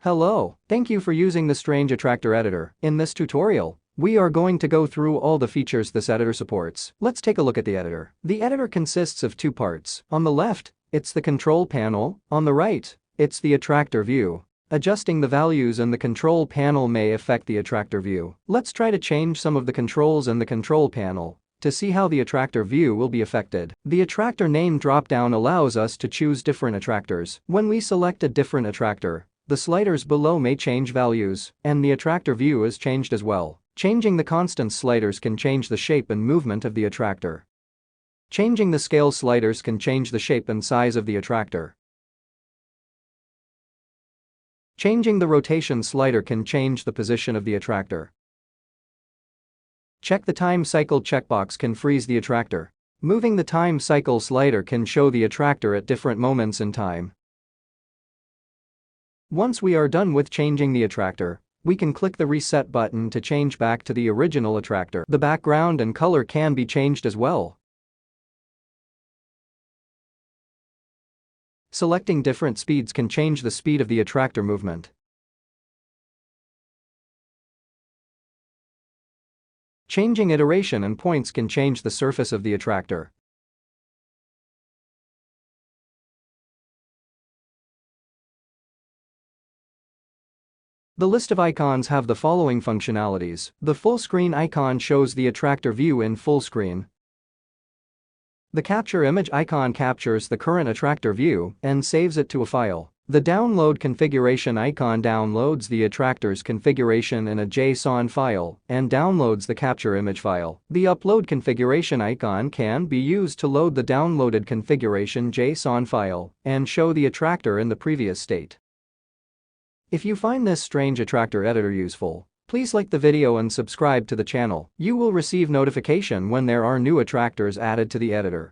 Hello, thank you for using the Strange Attractor Editor. In this tutorial, we are going to go through all the features this editor supports. Let's take a look at the editor. The editor consists of two parts. On the left, it's the control panel. On the right, it's the attractor view. Adjusting the values in the control panel may affect the attractor view. Let's try to change some of the controls in the control panel to see how the attractor view will be affected. The attractor name dropdown allows us to choose different attractors. When we select a different attractor, the sliders below may change values, and the attractor view is changed as well. Changing the constant sliders can change the shape and movement of the attractor. Changing the scale sliders can change the shape and size of the attractor. Changing the rotation slider can change the position of the attractor. Check the time cycle checkbox can freeze the attractor. Moving the time cycle slider can show the attractor at different moments in time. Once we are done with changing the attractor, we can click the reset button to change back to the original attractor. The background and color can be changed as well. Selecting different speeds can change the speed of the attractor movement. Changing iteration and points can change the surface of the attractor. The list of icons have the following functionalities. The full screen icon shows the attractor view in full screen. The capture image icon captures the current attractor view and saves it to a file. The download configuration icon downloads the attractor's configuration in a JSON file and downloads the capture image file. The upload configuration icon can be used to load the downloaded configuration JSON file and show the attractor in the previous state. If you find this Strange Attractor Editor useful, please like the video and subscribe to the channel. You will receive notification when there are new attractors added to the editor.